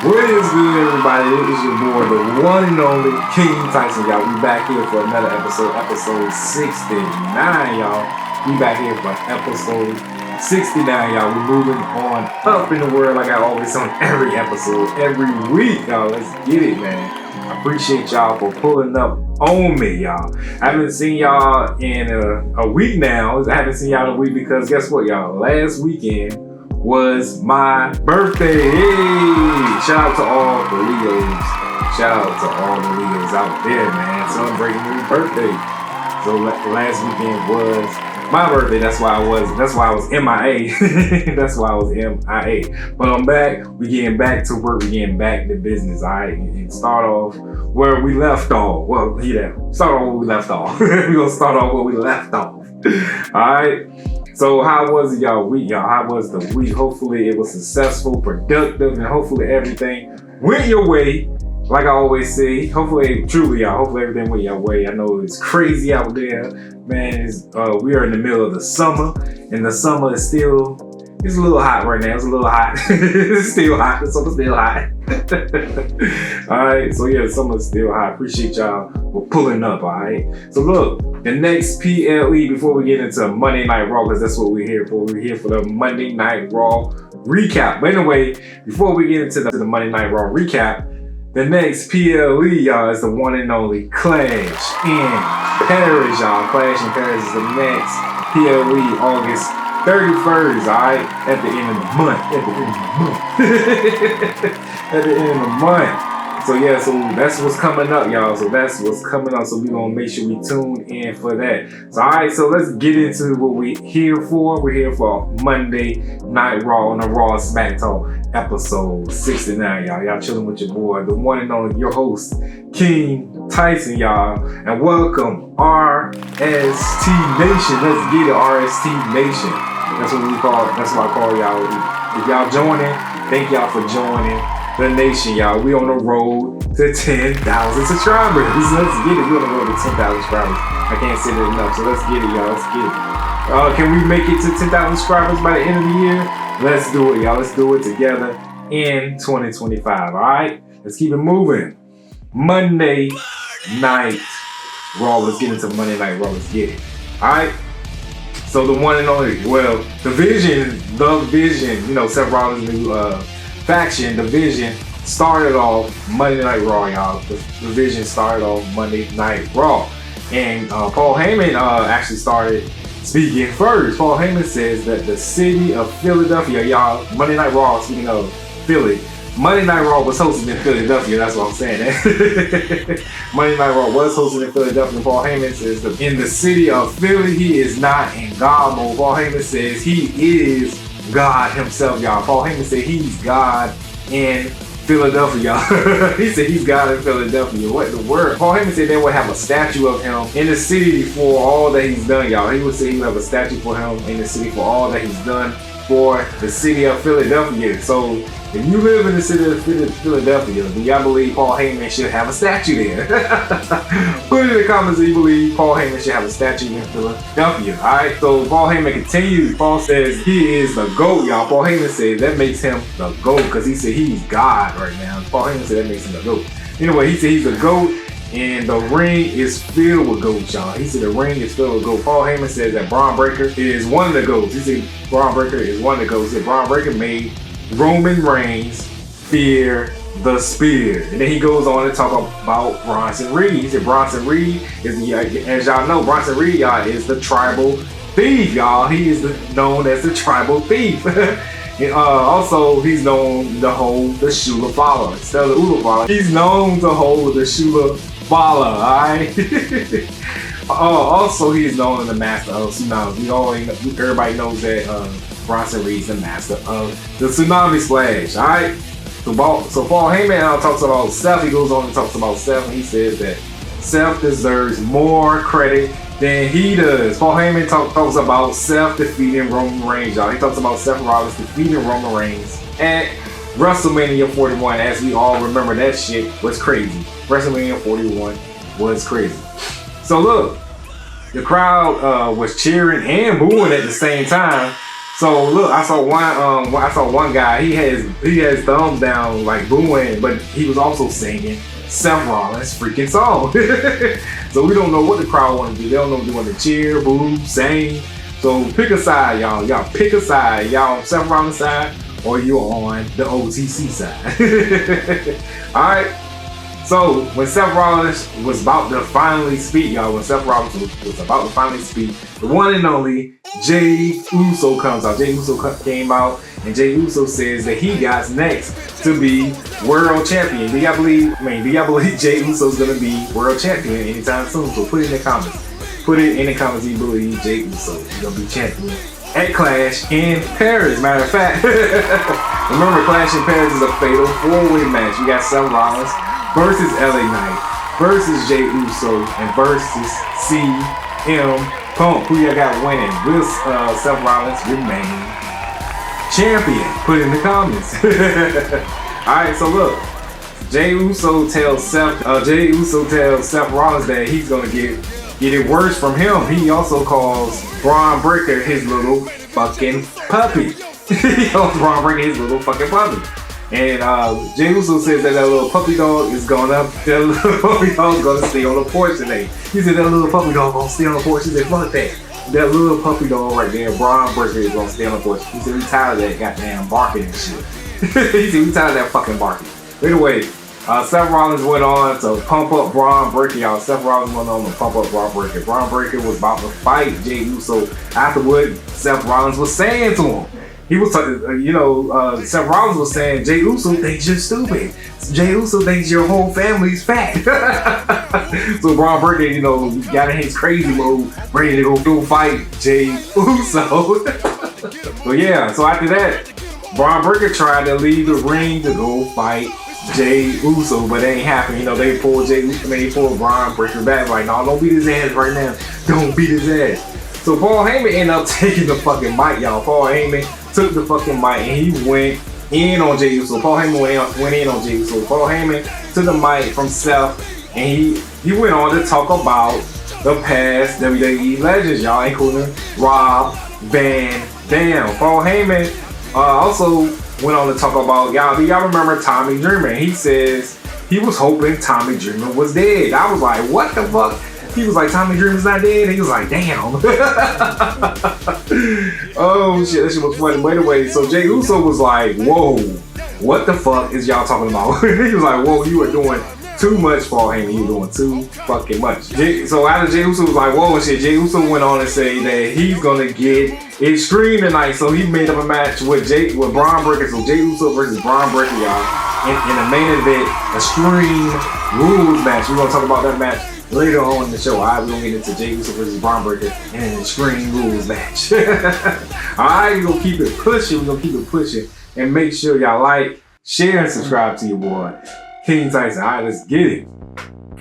What is good, everybody? It is your boy, the one and only King Tyson, y'all. We back here for another episode 69, y'all. We back here for episode 69, y'all. We're moving on up in the world like I always say on every episode, every week, y'all. Let's get it, man. I appreciate y'all for pulling up on me, y'all. I haven't seen y'all in a week now. I haven't seen y'all in a week because guess what, y'all? Last weekend was my birthday. Hey! Shout out to all the Leos. Shout out to all the Leos out there, man. Celebrating your birthday. So last weekend was my birthday. That's why I was MIA. That's why I was MIA. But I'm back. We getting back to work. We getting back to business. All right. And start off where we left off. Well, start off where we left off. We're gonna start off where we left off. All right. So how was y'all week, y'all? How was the week? Hopefully it was successful, productive, and hopefully everything went your way. Like I always say, hopefully, truly, y'all, hopefully everything went your way. I know it's crazy out there, man. We are in the middle of the summer, and the summer is still, it's a little hot right now. It's a little hot. It's still hot. The summer's still hot. All right, so yeah, the summer's still hot. Appreciate y'all for pulling up, all right? So look, the next PLE, before we get into Monday Night Raw, because that's what we're here for. We're here for the Monday Night Raw recap. But anyway, before we get into the Monday Night Raw recap, the next PLE, y'all, is the one and only Clash in Paris, y'all. Clash in Paris is the next PLE, August 31st, all right? At the end of the month. At the end of the month. So yeah, so that's what's coming up, y'all. So that's what's coming up. So we're gonna make sure we tune in for that. So all right, so let's get into what we're here for. We're here for Monday Night Raw on the Raw Smack Talk episode 69, y'all. Y'all chilling with your boy, the one and only, your host, King Tyson, y'all. And welcome RST Nation. Let's get it, RST Nation. That's what I call y'all. If y'all joining, thank y'all for joining the nation, y'all. We on the road to 10,000 subscribers. Let's get it. We on the road to 10,000 subscribers. I can't say that enough. So let's get it, y'all. Let's get it. Can we make it to 10,000 subscribers by the end of the year? Let's do it, y'all. Let's do it together in 2025. All right. Let's keep it moving. Monday Night Raw. Let's get into Monday Night Raw. Let's get it. All right. So the one and only, well, the Vision, you know, Seth Rollins' new faction, the Vision, started off Monday Night Raw, y'all. The Vision started off Monday Night Raw. And Paul Heyman actually started speaking first. Paul Heyman says that the city of Philadelphia, y'all, Monday Night Raw, speaking of Philly, Monday Night Raw was hosted in Philadelphia, that's what I'm saying. Monday Night Raw was hosted in Philadelphia. Paul Heyman says that in the city of Philly, he is not in God mode. Paul Heyman says he is God himself, y'all. Paul Heyman said he's God in Philadelphia, y'all. He said he's God in Philadelphia. What the word? Paul Heyman said they would have a statue of him in the city for all that he's done, y'all. He would say he would have a statue for him in the city for all that he's done for the city of Philadelphia. So if you live in the city of Philadelphia, do y'all believe Paul Heyman should have a statue there? Put it in the comments if you believe Paul Heyman should have a statue in Philadelphia. Alright, so Paul Heyman continues. Paul says he is the GOAT, y'all. Paul Heyman says that makes him the GOAT because he said he's God right now. Paul Heyman said that makes him the GOAT. Anyway, he said he's the GOAT and the ring is filled with GOATs, y'all. He said the ring is filled with GOATs. Paul Heyman says that Braun Breaker is one of the GOATs. He said Braun Breaker is one of the GOATs. He said Braun Breaker made Roman Reigns fear the spear. And then he goes on to talk about Bronson Reed. He said Bronson Reed is, as y'all know, Bronson Reed, y'all, is the tribal thief, y'all. He is known as the tribal thief. And also, he's known to hold the Shula Fala instead of the Ula Fala. He's known to hold the Shula Fala, alright? Also, he is known as the master of tsunamis. Everybody knows that Bronson Reed's the master of the tsunami splash, alright? So Paul Heyman talks about Seth. He goes on and talks about Seth, and he says that Seth deserves more credit than he does. Paul Heyman talks about Seth defeating Roman Reigns, y'all. He talks about Seth Rollins defeating Roman Reigns at WrestleMania 41. As we all remember, that shit was crazy. WrestleMania 41 was crazy. So look, the crowd was cheering and booing at the same time So look, I saw one guy. He had his thumbs down like booing, but he was also singing Seth Rollins' freaking song. So we don't know what the crowd want to do. They don't know if they want to cheer, boo, sing. So pick a side, y'all. Y'all pick a side. Y'all on Seth Rollins' side or you on the OTC side. All right. So when Seth Rollins was about to finally speak, y'all, when Seth Rollins was about to finally speak, the one and only Jey Uso comes out. Jey Uso came out, and Jey Uso says that he got next to be world champion. Do y'all believe Jey Uso's gonna be world champion anytime soon? So put it in the comments. Put it in the comments if you believe Jey Uso is gonna be champion at Clash in Paris. Matter of fact, remember Clash in Paris is a fatal 4-way match. You got Seth Rollins versus LA Knight versus Jey Uso and versus CM Punk. Who you got winning? Will Seth Rollins remain champion? Put it in the comments. Alright, so look. Jey Uso tells Seth Rollins that he's gonna get it worse from him. He also calls Braun Breaker his little fucking puppy. He calls Braun Breaker his little fucking puppy. And Jey Uso says that little puppy dog is gonna stay on the porch today. He said that little puppy dog gonna stay on the porch. He said, fuck that. That little puppy dog right there, Braun Breaker, is gonna stay on the porch. He said we tired of that goddamn barking and shit. He said we tired of that fucking barking. Anyway, Seth Rollins went on to pump up Braun Breaker, y'all. Seth Rollins went on to pump up Braun Breaker. Braun Breaker was about to fight Jey Uso after what Seth Rollins was saying to him. He was talking, Seth Rollins was saying, Jey Uso thinks you're stupid. Jey Uso thinks your whole family's fat. So Braun Breaker, got in his crazy mode, ready to go fight Jey Uso. So yeah, so after that, Braun Breaker tried to leave the ring to go fight Jey Uso, but it ain't happening. They pulled Braun Breaker back, like, no, don't beat his ass right now. Don't beat his ass. So Paul Heyman ended up taking the fucking mic, y'all. Paul Heyman took the fucking mic and he went in on Jey Uso. Paul Heyman went in on Jey Uso. Paul Heyman took the mic from Seth and he went on to talk about the past WWE legends, y'all, including Rob Van Dam. Paul Heyman also went on to talk about, y'all, do y'all remember Tommy Dreamer? He says he was hoping Tommy Dreamer was dead. I was like, what the fuck? He was like, Tommy Dreamer's not dead. He was like, damn. Oh shit, that shit was funny. Wait a minute. So Jey Uso was like, whoa, what the fuck is y'all talking about? He was like, whoa, you are doing too much, Paul Heyman. You doing too fucking much. So after Jey Uso was like, whoa and shit, Jey Uso went on and say that he's gonna get extreme tonight. So he made up a match with Braun Breaker. So Jey Uso versus Braun Breaker, y'all, in the main event, Extreme Rules match. We're gonna talk about that match later on in the show. Alright, we're gonna get into Jey Uso versus Braun Breaker in an Extreme Rules match. Alright, we're gonna keep it pushing. And make sure y'all like, share, and subscribe to your boy, King Tyson. Alright, let's get it.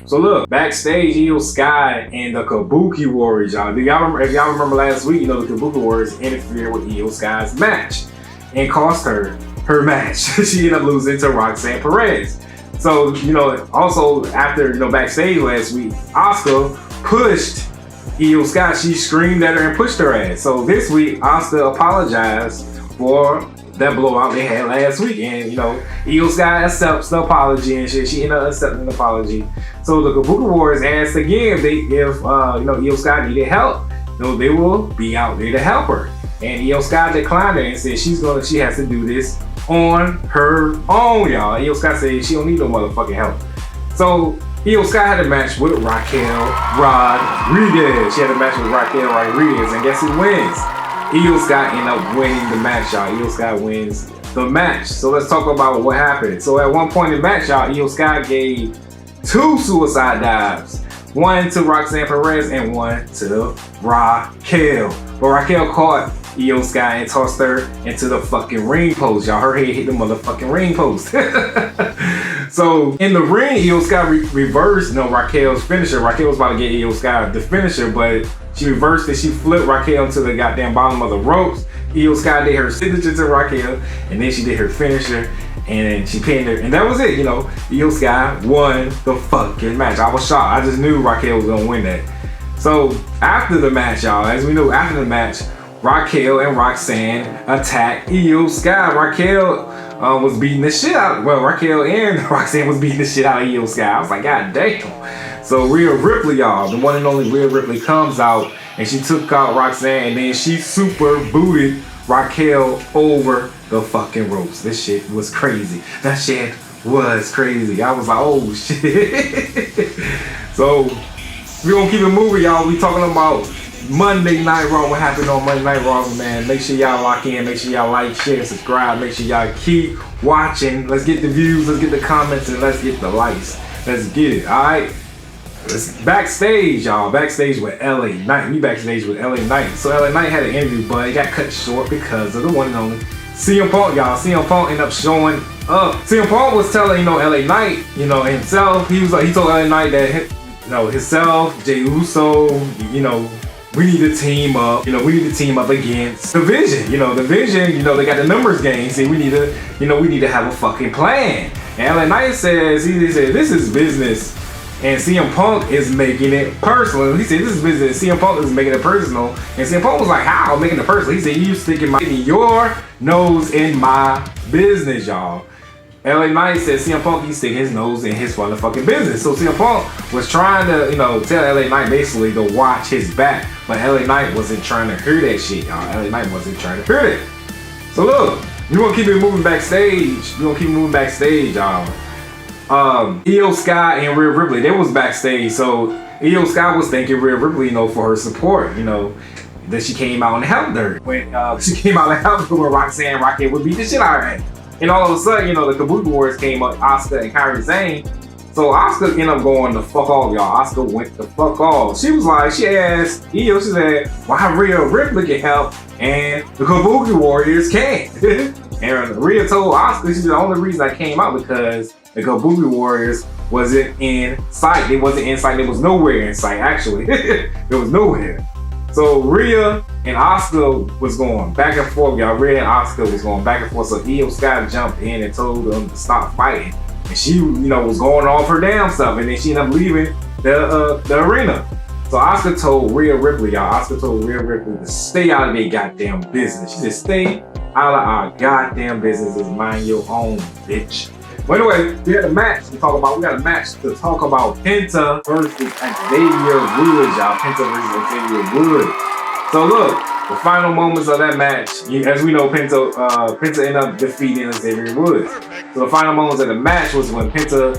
So look, backstage, Iyo Sky and the Kabuki Warriors, y'all. If y'all remember last week, the Kabuki Warriors interfered with Iyo Sky's match and cost her match. She ended up losing to Roxanne Perez. So, also after, backstage last week, Asuka pushed Iyo Sky. She screamed at her and pushed her ass. So this week, Asuka apologized for that blowout they had last week. And, Iyo Sky accepts the apology and shit. She ended up accepting the apology. So the Kabuki Warriors asked again if Iyo Sky needed help. They will be out there to help her. And Iyo Sky declined her and said she has to do this on her own, y'all. Iyo Sky said she don't need no motherfucking help. So Iyo Sky had a match with Raquel Rodriguez. She had a match with Raquel Rodriguez, and guess who wins? Iyo Sky ended up winning the match, y'all. Iyo Sky wins the match. So let's talk about what happened. So at one point in the match, y'all, Iyo Sky gave 2 suicide dives. One to Roxanne Perez and one to Raquel. But Raquel caught Iyo Sky and tossed her into the fucking ring post, y'all. Her head hit the motherfucking ring post. So in the ring, Iyo Sky reversed Raquel's finisher. Raquel was about to get Iyo Sky the finisher, but she reversed it. She flipped Raquel to the goddamn bottom of the ropes. Iyo Sky did her signature to Raquel, and then she did her finisher, and then she pinned her, and that was it. Iyo Sky won the fucking match. I was shocked. I just knew Raquel was gonna win that. So after the match, y'all, as we know, after the match, Raquel and Roxanne attacked Iyo Sky. Raquel was beating the shit out. Well, Raquel and Roxanne was beating the shit out of Iyo Sky. I was like, God damn. So Rhea Ripley, y'all, the one and only Rhea Ripley comes out and she took out Roxanne and then she super booted Raquel over the fucking ropes. This shit was crazy. That shit was crazy. I was like, oh shit. So we gonna keep it moving, y'all. We talking about Monday Night Raw. What happened on Monday Night Raw, man? Make sure y'all lock in. Make sure y'all like, share, subscribe. Make sure y'all keep watching. Let's get the views. Let's get the comments, and let's get the likes. Let's get it. All right. Let's backstage, y'all. Backstage with LA Knight. We backstage with LA Knight. So LA Knight had an interview, but it got cut short because of the one and only CM Punk, y'all. CM Punk ended up showing up. CM Punk was telling, LA Knight, himself. He told LA Knight that, himself, Jey Uso, we need to team up. We need to team up against the Vision. The Vision, they got the numbers game. See, we need to have a fucking plan. And LA Knight says, he said, this is business. And CM Punk is making it personal. He said, this is business. CM Punk is making it personal. And CM Punk was like, how? Making it personal? He said, you sticking your nose in my business, y'all. LA Knight said CM Punk, he's sticking his nose in his motherfucking business. So CM Punk was trying to, tell LA Knight basically to watch his back. But LA Knight wasn't trying to hear that shit, y'all. LA Knight wasn't trying to hear it. So look, you want to keep it moving backstage. Y'all. Iyo Sky and Rhea Ripley, they was backstage. So Iyo Sky was thanking Rhea Ripley, for her support, that she came out and helped her. When she came out and helped her with Roxanne, Raquel would beat the shit out of her. And all of a sudden, the Kabuki Warriors came up, Asuka and Kairi Sane. So Asuka ended up going the fuck off, y'all. Asuka went the fuck off. She was like, she asked Iyo, she said, why Rhea Ripley can help and the Kabuki Warriors can't? And Rhea told Asuka, she said, the only reason I came out because the Kabuki Warriors wasn't in sight. They wasn't in sight. There was nowhere in sight, actually. There was nowhere. So Rhea and Asuka was going back and forth, y'all. Rhea and Asuka was going back and forth. So Iyo Sky jumped in and told them to stop fighting. And she, was going off her damn stuff. And then she ended up leaving the arena. So Asuka told Rhea Ripley, y'all. Asuka told Rhea Ripley to stay out of their goddamn business. She said, stay out of our goddamn business and mind your own, bitch. But anyway, we had a match to talk about. We got a match to talk about Penta versus Xavier Woods, y'all. Penta versus Xavier Woods. So look, the final moments of that match, as we know, Penta ended up defeating Xavier Woods. So the final moments of the match was when Penta,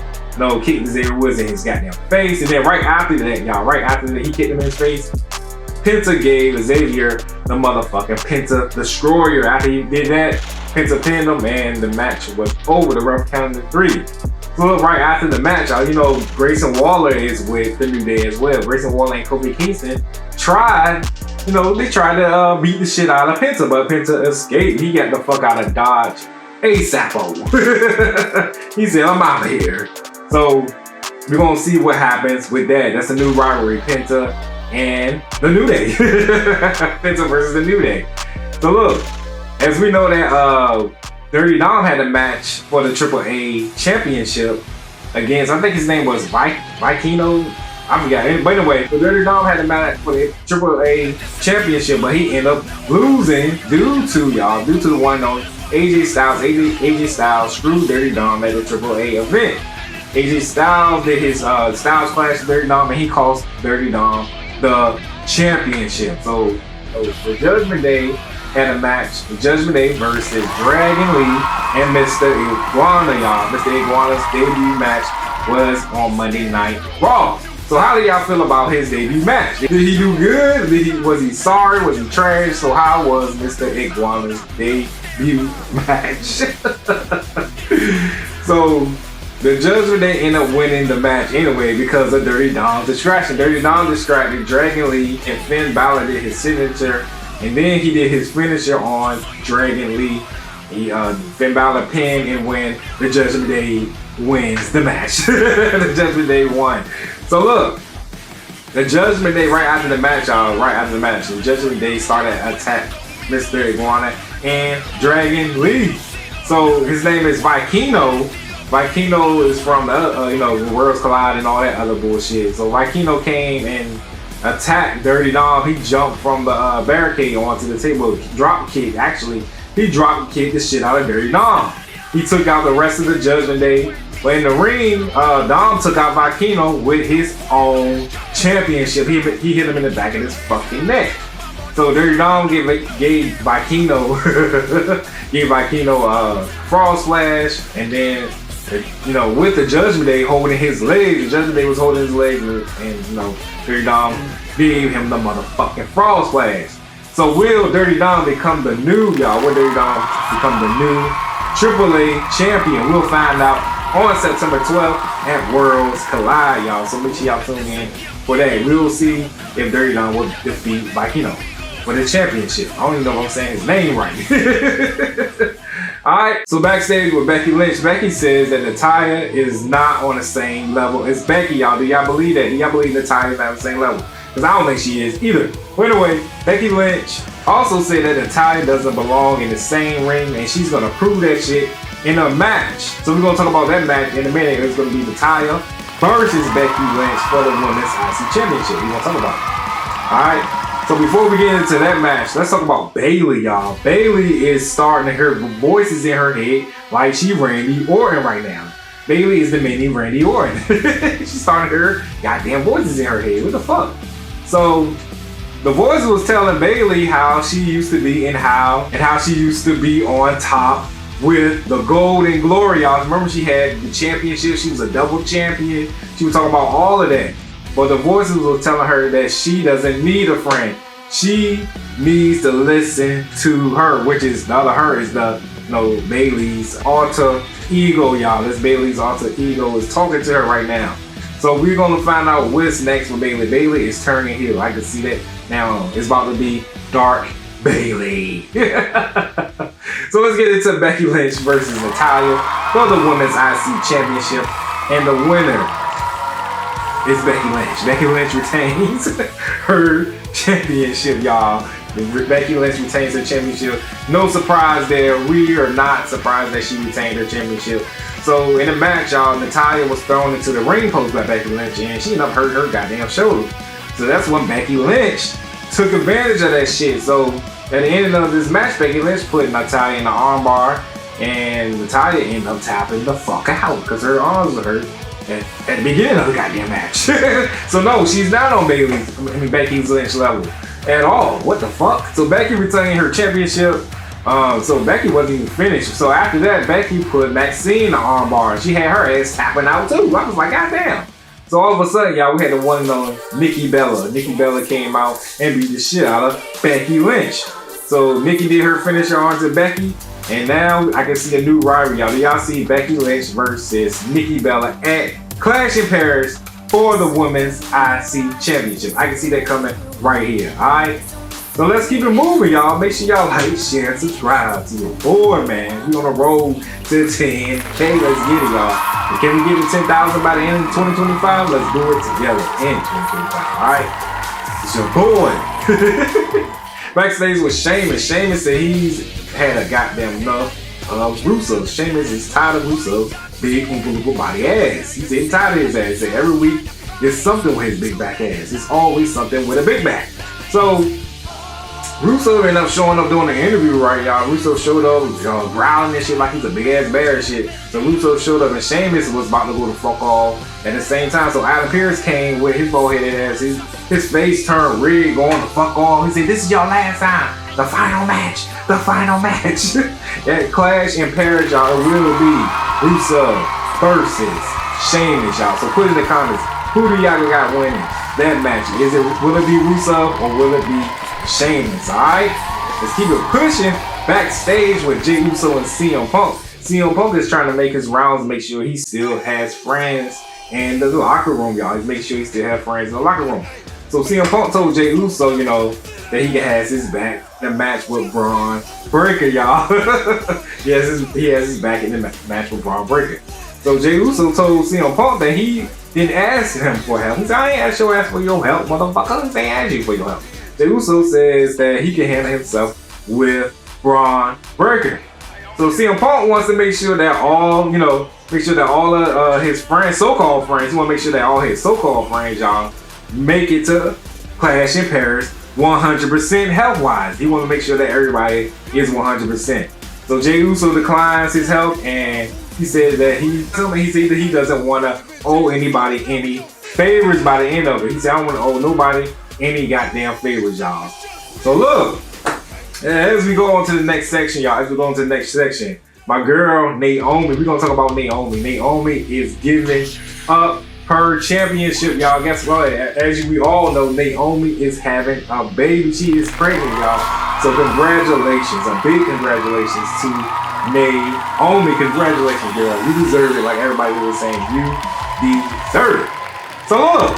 kicked Xavier Woods in his goddamn face. And then right after that, he kicked him in his face. Penta gave Xavier the motherfucking Penta Destroyer. After he did that, Penta pinned him and the match was over. The ref counted 3. So look, right after the match, Grayson Waller is with the New Day as well. Grayson Waller and Kofi Kingston tried to beat the shit out of Penta, but Penta escaped. He got the fuck out of Dodge ASAP. He said, I'm out of here. So we're gonna see what happens with that. That's a new rivalry, Penta and the New Day. Penta versus the New Day. So look, as we know that Dirty Dom had a match for the AAA championship against, I think his name was Vikino. I forgot. But anyway, the Dirty Dom had a match for the AAA championship, but he ended up losing due to the one on AJ Styles. AJ Styles screwed Dirty Dom at the AAA event. AJ Styles did his Styles Clash to Dirty Dom, and he cost Dirty Dom the championship. So the Judgment Day had a match. The Judgment Day versus Dragon Lee and Mr. Iguana, y'all. Mr. Iguana's debut match was on Monday Night Raw. So how do y'all feel about his debut match? Did he do good? Was he sorry? Was he trash? So how was Mr. Iguana's debut match? So the Judgment Day ended up winning the match anyway because of Dirty Dom's distraction. Dirty Dom distracted Dragon Lee and Finn Balor did his signature. And then he did his finisher on Dragon Lee. Finn Balor pinned and when the Judgment Day wins the match. The Judgment Day won. So look, the Judgment Day right after the match, the Judgment Day started to attack Mr. Iguana and Dragon Lee. So his name is Vikino. Vikino is from the Worlds Collide and all that other bullshit. So Vikino came and attacked Dirty Dom. He jumped from the barricade onto the table. Drop kick, actually. He drop kicked the shit out of Dirty Dom. He took out the rest of the Judgment Day. But in the ring, Dom took out Vikino with his own championship. He hit him in the back of his fucking neck. So Dirty Dom gave Vikino a frog splash, and then with the Judgment Day holding his legs, the Judgment Day was holding his legs, and Dirty Dom gave him the motherfucking frog splash. So will Dirty Dom become the new Will Dirty Dom become the new AAA champion? We'll find out on September 12th at Worlds Collide, y'all. So make sure y'all tune in for that. We'll see if Dirty Dom will defeat Vikino for the championship. I don't even know if I'm saying his name right. Alright, so backstage with Becky Lynch, Becky says that Natalya is not on the same level as Becky, y'all. Do y'all believe that? Do y'all believe Natalya is not on the same level? Because I don't think she is either. But anyway, Becky Lynch also said that Natalya doesn't belong in the same ring, and she's going to prove that shit in a match. So we're going to talk about that match in a minute. It's going to be Natalya versus Becky Lynch for the Women's IC Championship. We're going to talk about it. Alright. So before we get into that match, let's talk about Bayley, y'all. Bayley is starting to hear voices in her head like she Randy Orton right now. Bayley is the mini Randy Orton. She's starting to hear goddamn voices in her head. What the fuck? So the voice was telling Bayley how she used to be and how she used to be on top with the Golden Glory, y'all. Remember she had the championship. She was a double champion. She was talking about all of that. But the voices were telling her that she doesn't need a friend. She needs to listen to her, which is the other her is the Bayley's alter ego, y'all. This Bayley's alter ego is talking to her right now. So we're gonna find out what's next with Bayley. Bayley is turning heel. I can see that now. It's about to be Dark Bayley. So let's get into Becky Lynch versus Natalya for the Women's IC Championship, and the winner is Becky Lynch. Becky Lynch retains her championship, y'all. Becky Lynch retains her championship. No surprise there. We are not surprised that she retained her championship. So in the match, y'all, Natalya was thrown into the ring post by Becky Lynch, and she ended up hurting her goddamn shoulder. So that's when Becky Lynch took advantage of that shit. So at the end of this match, Becky Lynch put Natalya in the armbar, and Natalya ended up tapping the fuck out because her arms were hurt at the beginning of the goddamn match. So no, she's not on Becky Lynch level at all. What the fuck? So Becky retained her championship. So Becky wasn't even finished. So after that, Becky put Maxine in the armbar. She had her ass tapping out too. I was like, goddamn. So all of a sudden, y'all, we had the one and only Nikki Bella. Nikki Bella came out and beat the shit out of Becky Lynch. So Nikki did her finisher onto Becky. And now I can see a new rivalry, y'all. Do y'all see Becky Lynch versus Nikki Bella at Clash in Paris for the Women's IC Championship? I can see that coming right here. Alright? So let's keep it moving, y'all. Make sure y'all like, share, and subscribe to your boy, man. We on the road to 10K. Let's get it, y'all. And can we get to 10,000 by the end of 2025? Let's do it together in 2025. Alright? It's your boy. Backstage with Sheamus. Sheamus said he's had a goddamn enough of Russo. Sheamus is tired of Russo's big Oompa body ass. He said he's tired of his ass. He said every week there's something with his big back ass. It's always something with a big back. So Russo ended up showing up doing the interview, right, y'all. Russo showed up growling and shit like he's a big ass bear and shit. So Russo showed up and Sheamus was about to go the fuck off at the same time. So Adam Pearce came with his bald-headed ass. His face turned red, going the fuck off. He said, "This is your last time. The final match. The final match." That Clash in Paris, y'all, it will be Russo versus Sheamus, y'all. So put in the comments, who do y'all got winning that match? Will it be Russo or will it be Sheamus? Alright? Let's keep it pushing. Backstage with Jey Uso and CM Punk. CM Punk is trying to make his rounds, make sure he still has friends in the locker room, y'all. He's making sure he still has friends in the locker room. So CM Punk told Jey Uso, that he has his back in the match with Braun Breaker, y'all. he has his back in the match with Braun Breaker. So Jey Uso told CM Punk that he didn't ask him for help. He said, "I ain't asked your ass for your help, motherfucker. I ain't asked you for your help." Jey Uso says that he can handle himself with Braun Breaker. So CM Punk wants to make sure that all of his friends, so-called friends, he want to make sure that all his so-called friends, y'all, make it to Clash in Paris 100% health-wise. He want to make sure that everybody is 100%. So Jey Uso declines his help, and he said that he said that he doesn't want to owe anybody any favors by the end of it. He said, I don't want to owe nobody any goddamn favors, y'all. So look, as we go on to the next section, y'all, my girl Naomi, we're going to talk about Naomi. Naomi is giving up her championship, y'all. Guess what? As we all know, Naomi is having a baby. She is pregnant, y'all. So congratulations, a big congratulations to Naomi. Congratulations, girl. You deserve it, like everybody was saying. You deserve it. So look,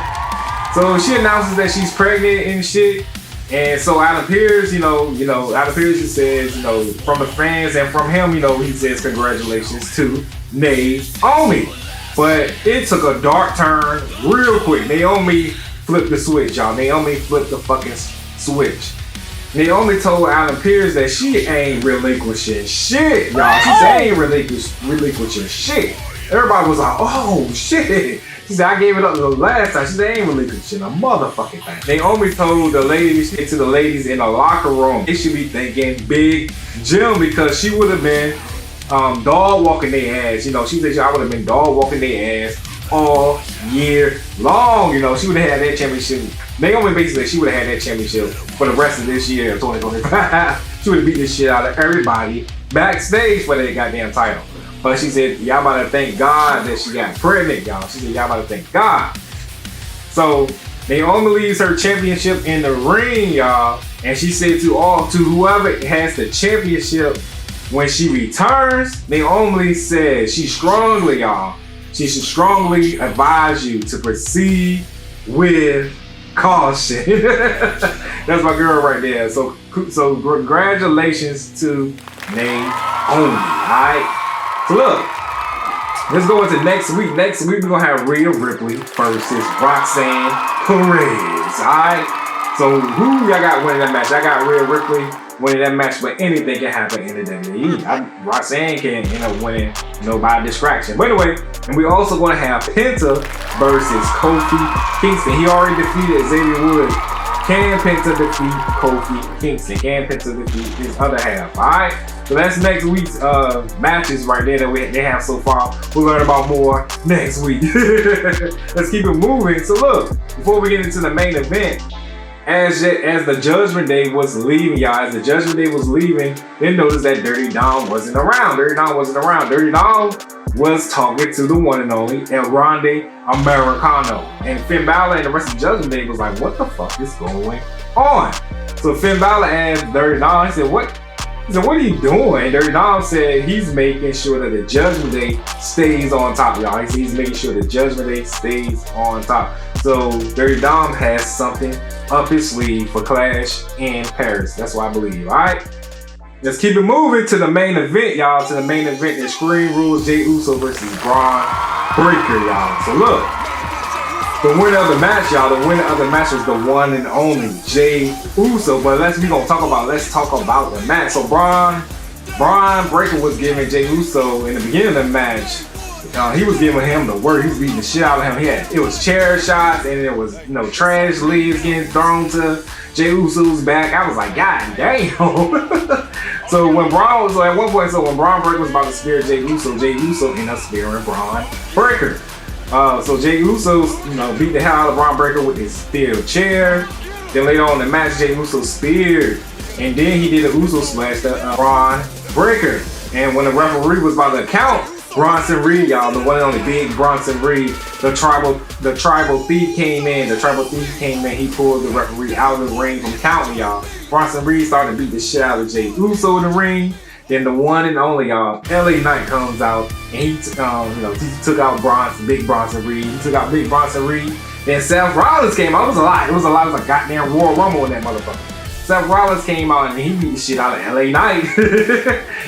so she announces that she's pregnant and shit. And so Adam Pearce, Adam Pearce says, from the fans and from him, he says congratulations to Naomi. But it took a dark turn real quick. Naomi flipped the switch, y'all. Naomi flipped the fucking switch. Naomi told Adam Pearce that she ain't relinquishing shit, y'all. She said, ain't relinquishing shit. Everybody was like, oh, shit. She said, I gave it up the last time. She said, I ain't relinquishing a motherfucking thing. Naomi told the ladies in the locker room, they should be thanking Big Jim because she would have been dog walking their ass. She said, I would have been dog walking their ass all year long. She would have had that championship. Naomi basically, she would have had that championship for the rest of this year, 2025. She would have beat the shit out of everybody backstage for that goddamn title. But she said, y'all about to thank God that she got pregnant, y'all. She said, y'all about to thank God. So Naomi leaves her championship in the ring, y'all. And she said to whoever has the championship, when she returns, Naomi says she strongly advise you to proceed with caution. That's my girl right there. So congratulations to Naomi. Alright. So look, let's go into next week. Next week we're gonna have Rhea Ripley versus Roxanne Perez. Alright. So who y'all got winning that match? I got Rhea Ripley winning that match, but anything can happen in the WWE. Roxanne can end up winning, by distraction. But anyway, and we also going to have Penta versus Kofi Kingston. He already defeated Xavier Woods. Can Penta defeat Kofi Kingston? Can Penta defeat his other half? All right. So that's next week's matches right there that they have so far. We'll learn about more next week. Let's keep it moving. So look, before we get into the main event, as the Judgment Day was leaving, y'all, then notice that Dirty Dom wasn't around. Dirty Dom was talking to the one and only El Grande Americano. And Finn Balor and the rest of the Judgment Day was like, what the fuck is going on? So Finn Balor asked Dirty Dom, he said, what are you doing? And Dirty Dom said he's making sure that the Judgment Day stays on top, y'all. He said he's making sure the Judgment Day stays on top. So Dirty Dom has something up his sleeve for Clash in Paris. That's what I believe. Alright. Let's keep it moving to the main event, y'all. To the main event, the Screen Rules, Jey Uso versus Braun Breaker, y'all. So look, the winner of the match, y'all. The winner of the match was the one and only Jey Uso. But let's talk about the match. So Braun Breaker was giving Jey Uso in the beginning of the match. He was giving him the work. He was beating the shit out of him. It was chair shots and it was trash leaves getting thrown to Jey Uso's back. I was like, God damn. So when Braun Breaker was about to spear Jey Uso ended up spearing Braun Breaker. So Jey Uso, beat the hell out of Braun Breaker with his steel chair. Then later on in the match, Jey Uso speared, and then he did a Uso smash to Braun Breaker. And when the referee was about to count, Bronson Reed, y'all, the one and only big Bronson Reed, the tribal thief came in. He pulled the referee out of the ring from counting, y'all. Bronson Reed started to beat the shit out of Jey Uso in the ring. Then the one and only, y'all, LA Knight comes out and he took out Big Bronson Reed. Then Seth Rollins came out. It was a lot. It was a goddamn Royal Rumble in that motherfucker. Seth Rollins came out and he beat the shit out of LA Knight.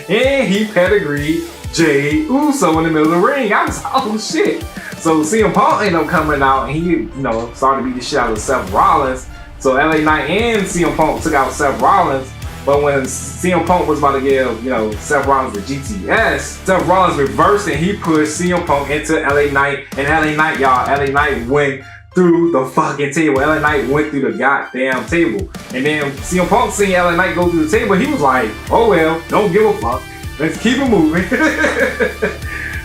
And he pedigreed Jey Uso in the middle of the ring. I was like, oh shit. So CM Punk ended up coming out and he, started to beat the shit out of Seth Rollins. So LA Knight and CM Punk took out Seth Rollins. But when CM Punk was about to give, Seth Rollins the GTS, Seth Rollins reversed and he pushed CM Punk into LA Knight. And LA Knight, y'all, LA Knight went through the fucking table. LA Knight went through the goddamn table. And then CM Punk seen LA Knight go through the table. He was like, oh well, don't give a fuck. Let's keep it moving.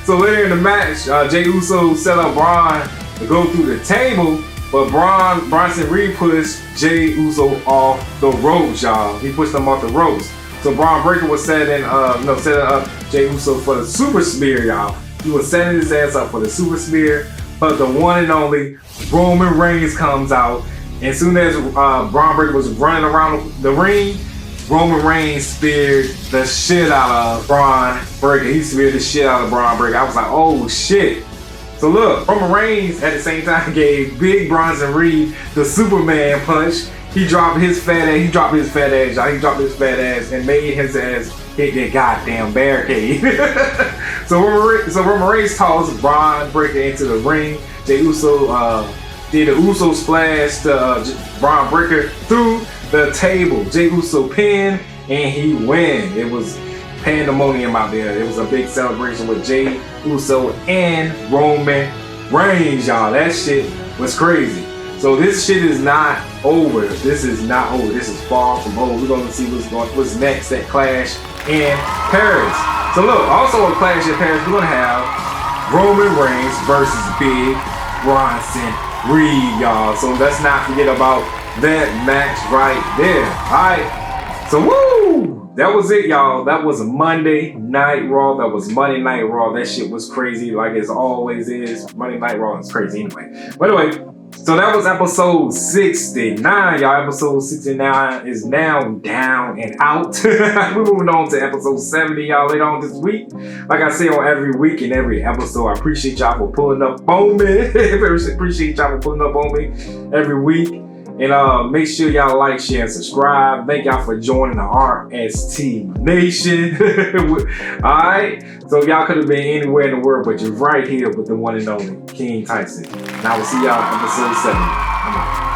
So later in the match, Jey Uso set up Braun to go through the table, but Bronson Reed pushed Jey Uso off the ropes, y'all. He pushed him off the ropes. So Braun Breaker was setting up Jey Uso for the super spear, y'all. He was setting his ass up for the super spear, but the one and only Roman Reigns comes out. And as soon as Braun Breaker was running around the ring, Roman Reigns speared the shit out of Braun Breaker. He speared the shit out of Braun Breaker. I was like, oh shit. So look, Roman Reigns at the same time gave Big Bronson Reed the Superman punch. He dropped his fat ass, y'all. He dropped his fat ass and made his ass hit that goddamn barricade. So Roman Reigns tossed Braun Breaker into the ring. Jey Uso did a Uso splash to Braun Breaker through the table. Jey Uso pinned and he win. It was pandemonium out there. It was a big celebration with Jey Uso and Roman Reigns, y'all. That shit was crazy. So this shit is not over. This is not over. This is far from over. We're gonna see what's next at Clash in Paris. So look, also at Clash in Paris, we're gonna have Roman Reigns versus Big Bronson Reed, y'all. So let's not forget about that match right there. Alright. So woo! That was it, y'all. That was Monday Night Raw. That was Monday Night Raw. That shit was crazy, like it always is. Monday Night Raw is crazy anyway. But anyway, so that was episode 69, y'all. Episode 69 is now down and out. We're moving on to episode 70, y'all, later on this week. Like I say on every week and every episode, I appreciate y'all for pulling up on me. Appreciate y'all for pulling up on me every week. And make sure y'all like, share, and subscribe. Thank y'all for joining the RST Nation. Alright? So y'all could have been anywhere in the world, but you're right here with the one and only King Tyson. And I will see y'all in episode 7. I'm out.